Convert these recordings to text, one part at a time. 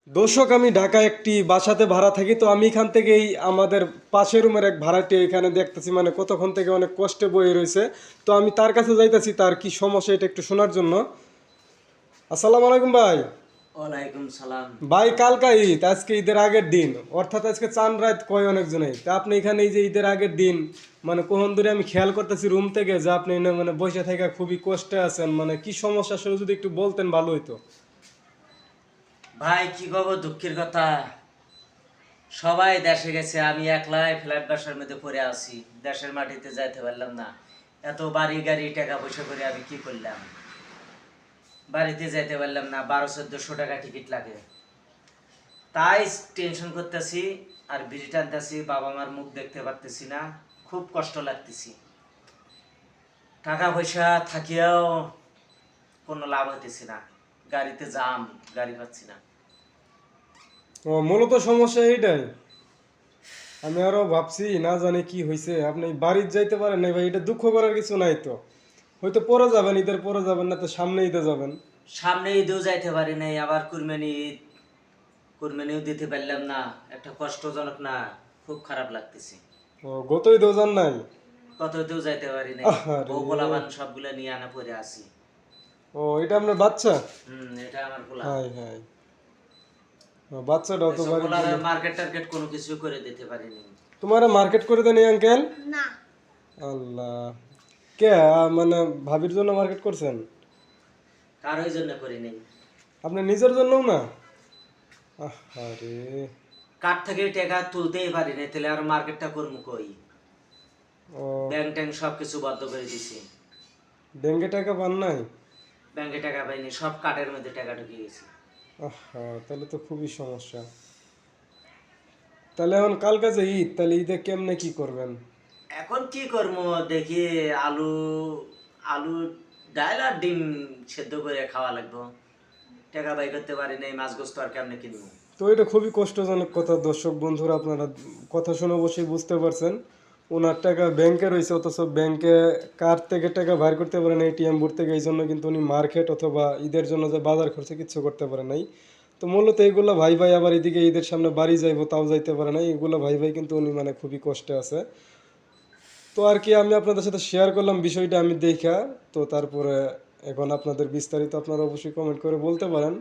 দর্শক, আমি ঢাকায় একটি বাসাতে ভাড়া থাকি। তো আমি এখান থেকেই আমাদের পাশের রুমের এক ভাড়াটিয়া এখানে দেখতেছি, মানে কতক্ষণ থেকে অনেক কষ্টে বয়ে রয়েছে। তো আমি তার কাছে যাইতেছি, তার কি সমস্যা এটা একটু শোনার জন্য। আসসালামু আলাইকুম ভাই। ওয়ালাইকুম সালাম। ভাই, কালকা ঈদ, আজকে ঈদের আগের দিন, অর্থাৎ আজকে চাঁদ রাত কয় অনেকজনেই। তা আপনি এখানে এই যে ঈদের আগের দিন, মানে কখন ধরে আমি খেয়াল করতেছি রুম থেকে যে আপনি এনে মানে বসে থেকে খুবই কষ্টে আছেন। মানে কি সমস্যা আসলে যদি একটু বলতেন ভালো হইতো। ভাই কি কব, দুঃখের কথা। সবাই দেশে গেছে, আমি একলাই ফ্ল্যাট বাসার মধ্যে পড়ে আছি। দেশের মাটিতে যাইতে পারলাম না। এত বাড়ি গাড়ি টাকা পয়সা করে আমি কি করলাম, বাড়িতে যাইতে পারলাম না। 1200-1400 টাকা টিকিট লাগে। তাই টেনশন করতেছি আর বিড়ি টানতেছি, বাবা মার মুখ দেখতে পারতেছি না, খুব কষ্ট লাগতেছি। টাকা পয়সা থাকিয়াও কোনো লাভ হইতেছে না, গাড়িতে জাম, গাড়ি পাচ্ছি না। ও, মূলত সমস্যা এইটাই। আমি আরো ভাবছি না জানি কি হয়েছে, আপনি বাড়িতে যাইতে পারেন নাই ভাই, এটা দুঃখ করার কিছু নাই তো। হয়তো পরে যাবেন, ঈদের পরে যাবেন, না তো সামনে ঈদে যাবেন। সামনে ঈদেও যাইতে পারি নাই, আবার কুরবানি ঈদ, কুরবানিও দিতে পারলাম না। একটা কষ্টজনক না, খুব খারাপ লাগতেছে। ও, গত ঈদেও যান নাই? কত ঈদেও যাইতে পারি নাই, আরে, বউ পোলাবান সবগুলো নিয়ে আনা পড়ে আসি। ও এটা আপনার বাচ্চা? এটা আমার পোলা। হাই হাই, ও, বাচ্চাটাও তো এসব বাড়ি পোলার গেল। মার্কেট টার্কেট কোনো কিছু করে দিতে পারিনি। তোমার মার্কেট করে দেন আঙ্কেল? না। আল্লাহ, কে মানে ভাবির জন্য মার্কেট করছেন? কারোই জন্য করিনি। আপনার নিজের জন্যও না? আরে, কার থেকে টাকা তুলতেই পারি না, তাহলে আর মার্কেটটা করবো কই? ও, ব্যাংক ট্যাঙ্ক সব কিছু বন্ধ করে দিছি। ব্যাংকে টাকা পান নাই? ব্যাংকে টাকা পাইনি, সব কার্ডের মধ্যে টাকা ঢুকে গেছে। তাহলে তো খুবই সমস্যা। তাহলে এখন কালকে যে ঈদ, তাহলে ঈদে কেমনে কি করবেন? এখন কি করবো দেখি, আলু আলু ডাল আর ডিম সেদ্ধ করে খাওয়া লাগবো। টাকা বাই করতে পারি নাই, মাছ গোস্ত আর কেমনে কিনবো। তো এটা খুবই কষ্টজনক কথা। দর্শক বন্ধুরা, আপনারা কথা শুনে অবশ্যই বুঝতে পারছেন, ওনার টাকা ব্যাংকে রয়েছে, অথচ ব্যাংকে কার থেকে টাকা বাইর করতে পারে না, এটিএম বুথ থেকে। এই জন্য কিন্তু উনি মার্কেট অথবা ঈদের জন্য যে বাজার খরচে কিচ্ছু করতে পারে নাই। তো মূলত এইগুলো ভাই ভাই, আবার এদিকে ঈদের সামনে বাড়ি যাইবো তাও যাইতে পারে না, এগুলো ভাই ভাই কিন্তু উনি মানে খুবই কষ্টে আছে। তো আর কি, আমি আপনাদের সাথে শেয়ার করলাম বিষয়টা আমি দেখা। তো তারপরে এখন আপনাদের বিস্তারিত আপনারা অবশ্যই কমেন্ট করে বলতে পারেন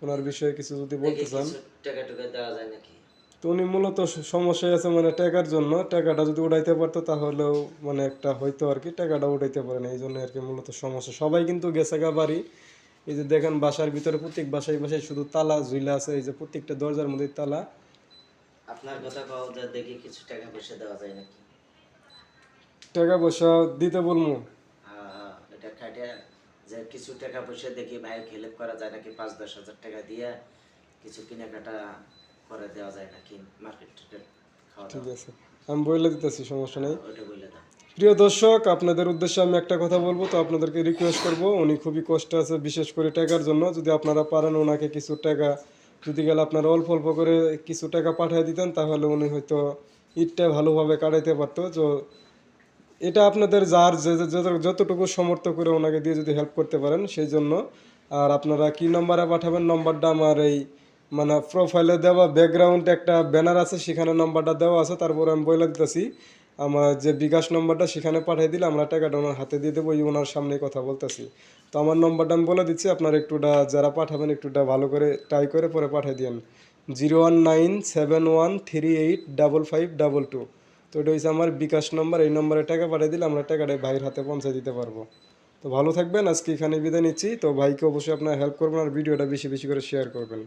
ওনার বিষয়ে কিছু যদি দেখি বলতে চান। কিছু টাকা টুকা দেওয়া যায় নাকি। তো উনি মূলত সমস্যায় আছে মানে টাকার জন্য। টাকাটা যদি উঠাইতে পারতো তাহলেও মানে একটা হয়তো আর কি, টাকাটা উঠাইতে পারে না, এই জন্য আর কি মূলত সমস্যা। সবাই কিন্তু গেছে গা বাড়ি। এই যে দেখেন বাসার ভিতরে প্রত্যেক বাসায় বাসায় শুধু তালা ঝুলা আছে, এই যে প্রত্যেকটা দরজার মধ্যে তালা। আপনার কথা পাও যা, দেখি কিছু টাকা পয়সা দেওয়া যায় নাকি। টাকা পয়সা দিতে বলবো? এটা খাটিয়া যে কিছু টাকা পয়সা দেখি ভাই হেল্প করা যায় নাকি, 5-10 হাজার টাকা দিয়ে কিছু কেনাকাটা করে দেওয়া যায় নাকি, মার্কেট টার্কেট খাওয়া ঠিক দাওয়া। আছে, আমি বলে দিতেছি, সমস্যা নেই। ওটা বলে দাও। প্রিয় দর্শক, আপনাদের উদ্দেশ্যে আমি একটা কথা বলবো। তো আপনাদেরকে রিকোয়েস্ট করব, উনি খুবই কষ্টে আছে, বিশেষ করে টাকার জন্য। যদি আপনারা পারেন ওনাকে কিছু টাকা, যদি গেলে আপনারা অল্প অল্প করে কিছু টাকা পাঠিয়ে দিতেন, তাহলে উনি হয়তো ঈদটা ভালোভাবে কাটাইতে পারতো। তো এটা আপনাদের যার যতটুকু সমর্থ করে ওনাকে দিয়ে যদি হেল্প করতে পারেন সেই জন্য। আর আপনারা কি নম্বরে পাঠাবেন, নম্বরটা আমার এই মানে প্রোফাইলে দেওয়া ব্যাকগ্রাউন্ডে একটা ব্যানার আছে, সেখানে নম্বরটা দেওয়া আছে। তারপরে আমি বলে দিতেছি, আমার যে বিকাশ নম্বরটা সেখানে পাঠিয়ে দিলে আমরা টাকাটা ওনার হাতে দিয়ে দেবো। ওনার সামনে কথা বলতেছি। তো আমার নম্বরটা আমি বলে দিচ্ছি, আপনার একটুটা যারা পাঠাবেন একটুটা ভালো করে ট্রাই করে পরে পাঠিয়ে দিন। 01971385522। তো এটা হচ্ছে আমার বিকাশ নম্বর। এই নম্বরে টাকা পাঠিয়ে দিলে আমরা টাকাটা ভাইয়ের হাতে পৌঁছে দিতে পারবো। তো ভালো থাকবেন, আজকে এখানে বিদায় নিচ্ছি। তো ভাইকে অবশ্যই আপনার হেল্প করবেন আর ভিডিওটা বেশি বেশি করে শেয়ার করবেন।